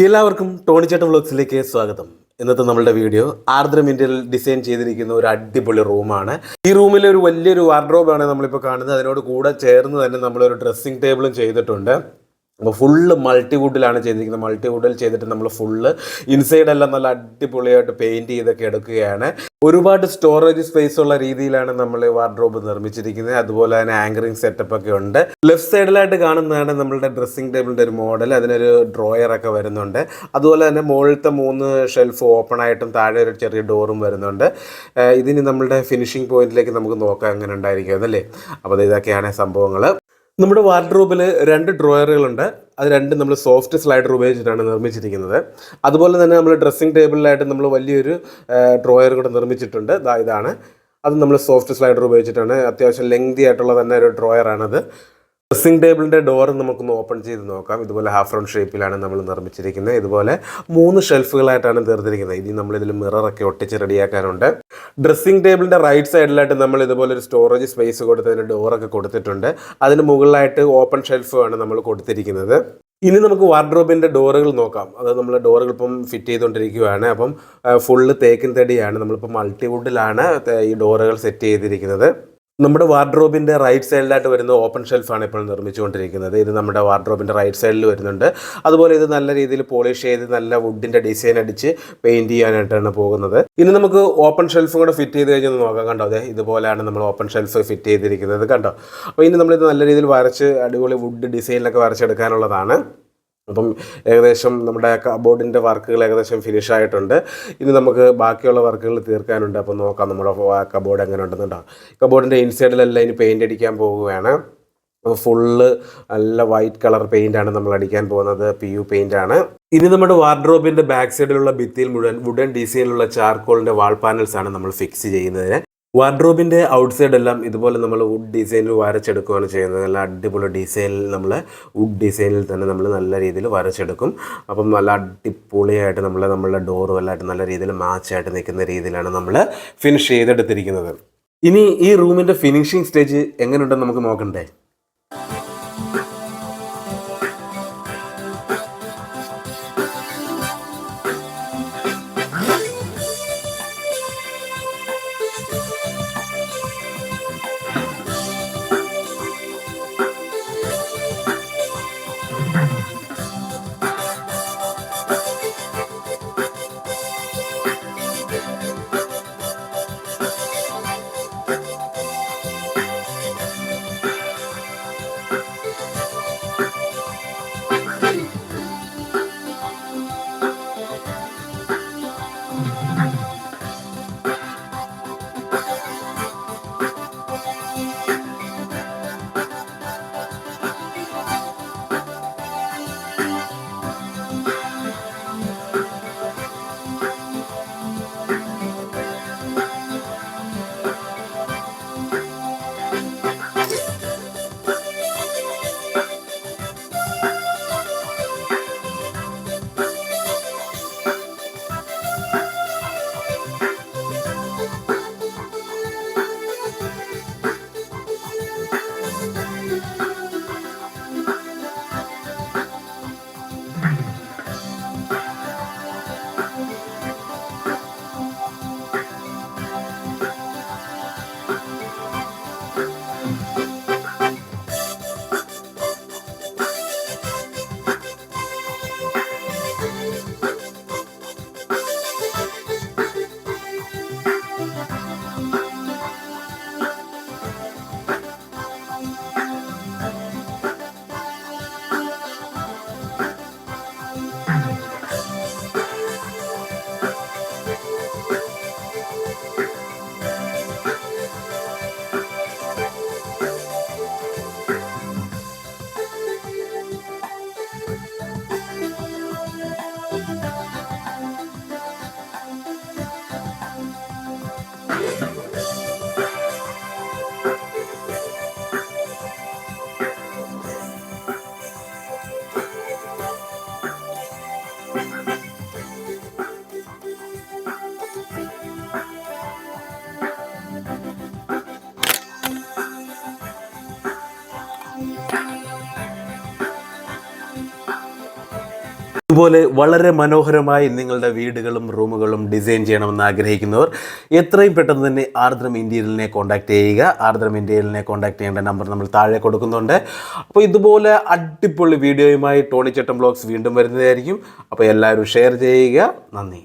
എല്ലാവർക്കും ടോണി ചേട്ടൻ വ്ളോഗ്സിലേക്ക് സ്വാഗതം. ഇന്നത്തെ നമ്മളുടെ വീഡിയോ ആർദ്രം ഇന്ത്യയിൽ ഡിസൈൻ ചെയ്തിരിക്കുന്ന ഒരു അടിപൊളി റൂമാണ്. ഈ റൂമിൽ ഒരു വലിയൊരു വാർഡ്രോബാണ് നമ്മളിപ്പോൾ കാണുന്നത്. അതിനോട് കൂടെ ചേർന്ന് തന്നെ നമ്മളൊരു ഡ്രസ്സിംഗ് ടേബിളും ചെയ്തിട്ടുണ്ട്. അപ്പോൾ ഫുള്ള് മൾട്ടിവുഡിലാണ് ചെയ്തിരിക്കുന്നത്. മൾട്ടിവുഡിൽ ചെയ്തിട്ട് നമ്മൾ ഫുള്ള് ഇൻസൈഡെല്ലാം നല്ല അടിപൊളിയായിട്ട് പെയിൻറ് ചെയ്തൊക്കെ എടുക്കുകയാണ്. ഒരുപാട് സ്റ്റോറേജ് സ്പേസ് ഉള്ള രീതിയിലാണ് നമ്മൾ വാർഡ്രോബ് നിർമ്മിച്ചിരിക്കുന്നത്. അതുപോലെ തന്നെ ആങ്കറിങ് സെറ്റപ്പ് ഒക്കെ ഉണ്ട്. ലെഫ്റ്റ് സൈഡിലായിട്ട് കാണുന്നതാണ് നമ്മളുടെ ഡ്രസ്സിംഗ് ടേബിളിൻ്റെ ഒരു മോഡൽ. അതിനൊരു ഡ്രോയറൊക്കെ വരുന്നുണ്ട്. അതുപോലെ തന്നെ മുകളിലത്തെ 3 ഷെൽഫ് ഓപ്പൺ ആയിട്ടും താഴെ ഒരു ചെറിയ ഡോറും വരുന്നുണ്ട്. ഇതിന് നമ്മളുടെ ഫിനിഷിംഗ് പോയിന്റിലേക്ക് നമുക്ക് നോക്കാം എങ്ങനെ ഉണ്ടായിരിക്കും അതല്ലേ. അപ്പോൾ ഇതൊക്കെയാണ് സംഭവങ്ങൾ. നമ്മുടെ വാർഡ്രോബിൽ 2 ഡ്രോയറുകളുണ്ട്. അത് രണ്ടും നമ്മൾ സോഫ്റ്റ് സ്ലൈഡർ ഉപയോഗിച്ചിട്ടാണ് നിർമ്മിച്ചിരിക്കുന്നത്. അതുപോലെ തന്നെ നമ്മൾ ഡ്രസ്സിംഗ് ടേബിളിലായിട്ട് നമ്മൾ വലിയൊരു ഡ്രോയർ കൂടെ നിർമ്മിച്ചിട്ടുണ്ട്. ഇതാണ് അത് നമ്മൾ സോഫ്റ്റ് സ്ലൈഡർ ഉപയോഗിച്ചിട്ടാണ്. അത്യാവശ്യം ലെങ്തി ആയിട്ടുള്ള തന്നെ ഒരു ഡ്രോയറാണത്. ഡ്രസ്സിംഗ് ടേബിളിൻ്റെ ഡോർ നമുക്കൊന്ന് ഓപ്പൺ ചെയ്ത് നോക്കാം. ഇതുപോലെ ഹാഫ് റൗണ്ട് ഷേപ്പിലാണ് നമ്മൾ നിർമ്മിച്ചിരിക്കുന്നത്. ഇതുപോലെ 3 ഷെൽഫുകളായിട്ടാണ് തീർത്തിരിക്കുന്നത്. ഇനി നമ്മളിതിൽ മിററൊക്കെ ഒട്ടിച്ച് റെഡിയാക്കാനുണ്ട്. ഡ്രസ്സിംഗ് ടേബിളിൻ്റെ റൈറ്റ് സൈഡിലായിട്ട് നമ്മൾ ഇതുപോലെ ഒരു സ്റ്റോറേജ് സ്പേസ് കൊടുത്തതിന് ഡോറൊക്കെ കൊടുത്തിട്ടുണ്ട്. അതിന് മുകളിലായിട്ട് ഓപ്പൺ ഷെൽഫുമാണ് നമ്മൾ കൊടുത്തിരിക്കുന്നത്. ഇനി നമുക്ക് വാർഡ്രോബിൻ്റെ ഡോറുകൾ നോക്കാം. അത് നമ്മൾ ഡോറുകൾ ഇപ്പം ഫിറ്റ് ചെയ്തുകൊണ്ടിരിക്കുകയാണ്. അപ്പം ഫുള്ള് തേക്കിൻ തടിയാണ്. നമ്മളിപ്പോൾ മൾട്ടിവുഡിലാണ് ഈ ഡോറുകൾ സെറ്റ് ചെയ്തിരിക്കുന്നത്. നമ്മുടെ വാർഡ്രോബിൻ്റെ റൈറ്റ് സൈഡിലായിട്ട് വരുന്ന ഓപ്പൺ ഷെൽഫാണ് ഇപ്പോൾ നിർമ്മിച്ചുകൊണ്ടിരിക്കുന്നത്. ഇത് നമ്മുടെ വാർഡ്രോബിൻ്റെ റൈറ്റ് സൈഡിൽ വരുന്നുണ്ട്. അതുപോലെ ഇത് നല്ല രീതിയിൽ പോളിഷ് ചെയ്ത് നല്ല വുഡിൻ്റെ ഡിസൈൻ അടിച്ച് പെയിൻറ് ചെയ്യാനായിട്ടാണ് പോകുന്നത്. ഇനി നമുക്ക് ഓപ്പൺ ഷെൽഫും കൂടെ ഫിറ്റ് ചെയ്ത് കഴിഞ്ഞാൽ നോക്കാം. കണ്ടോ, അതെ ഇതുപോലെയാണ് നമ്മൾ ഓപ്പൺ ഷെൽഫ് ഫിറ്റ് ചെയ്തിരിക്കുന്നത്. കണ്ടോ. അപ്പോൾ ഇനി നമ്മളിത് നല്ല രീതിയിൽ വരച്ച് അടിപൊളി വുഡ് ഡിസൈനിലൊക്കെ വരച്ചെടുക്കാനുള്ളതാണ്. അപ്പം ഏകദേശം നമ്മുടെ കബോർഡിൻ്റെ വർക്കുകൾ ഏകദേശം ഫിനിഷ് ആയിട്ടുണ്ട്. ഇനി നമുക്ക് ബാക്കിയുള്ള വർക്കുകൾ തീർക്കാനുണ്ട്. അപ്പോൾ നോക്കാം നമ്മുടെ കബോർഡ് എങ്ങനെ ഉണ്ടെന്നുണ്ടോ. കബോർഡിൻ്റെ ഇൻസൈഡിലെല്ലാം ഇനി പെയിൻ്റ് അടിക്കാൻ പോവുകയാണ്. ഫുള്ള് നല്ല വൈറ്റ് കളർ പെയിൻ്റാണ് നമ്മൾ അടിക്കാൻ പോകുന്നത്. PU പെയിൻ്റാണ്. ഇനി നമ്മുടെ വാർഡ്രോബിൻ്റെ ബാക്ക് സൈഡിലുള്ള ഭിത്തിയിൽ മുഴുവൻ വുഡൻ ഡിസൈനിലുള്ള ചാർക്കോളിൻ്റെ വാൾ പാനൽസാണ് നമ്മൾ ഫിക്സ് ചെയ്യുന്നത്. വാർഡ്രോബിൻ്റെ ഔട്ട് സൈഡ് എല്ലാം ഇതുപോലെ നമ്മൾ വുഡ് ഡിസൈനിൽ വരച്ചെടുക്കുകയാണ് ചെയ്യുന്നത്. നല്ല അടിപൊളി ഡിസൈനിൽ നമ്മൾ വുഡ് ഡിസൈനിൽ തന്നെ നമ്മൾ നല്ല രീതിയിൽ വരച്ചെടുക്കും. അപ്പം നല്ല അടിപൊളിയായിട്ട് നമ്മളുടെ ഡോറും എല്ലായിട്ട് നല്ല രീതിയിൽ മാച്ചായിട്ട് നിൽക്കുന്ന രീതിയിലാണ് നമ്മൾ ഫിനിഷ് ചെയ്തെടുത്തിരിക്കുന്നത്. ഇനി ഈ റൂമിൻ്റെ ഫിനിഷിംഗ് സ്റ്റേജ് എങ്ങനെയുണ്ടെന്ന് നമുക്ക് നോക്കണ്ടേ. ഇതുപോലെ വളരെ മനോഹരമായി നിങ്ങളുടെ വീടുകളും റൂമുകളും ഡിസൈൻ ചെയ്യണമെന്ന് ആഗ്രഹിക്കുന്നവർ എത്രയും പെട്ടെന്ന് തന്നെ ആർദ്രം ഇന്റീരിയലിനെ കോൺടാക്ട് ചെയ്യുക. ആർദ്രം ഇന്റീരിയലിനെ കോൺടാക്ട് ചെയ്യേണ്ട നമ്പർ നമ്മൾ താഴെ കൊടുക്കുന്നുണ്ട്. അപ്പോൾ ഇതുപോലെ അടിപൊളി വീഡിയോയുമായി ടോണി ചേട്ടൻ വ്ലോഗ്സ് വീണ്ടും വരുന്നതായിരിക്കും. അപ്പോൾ എല്ലാവരും ഷെയർ ചെയ്യുക. നന്ദി.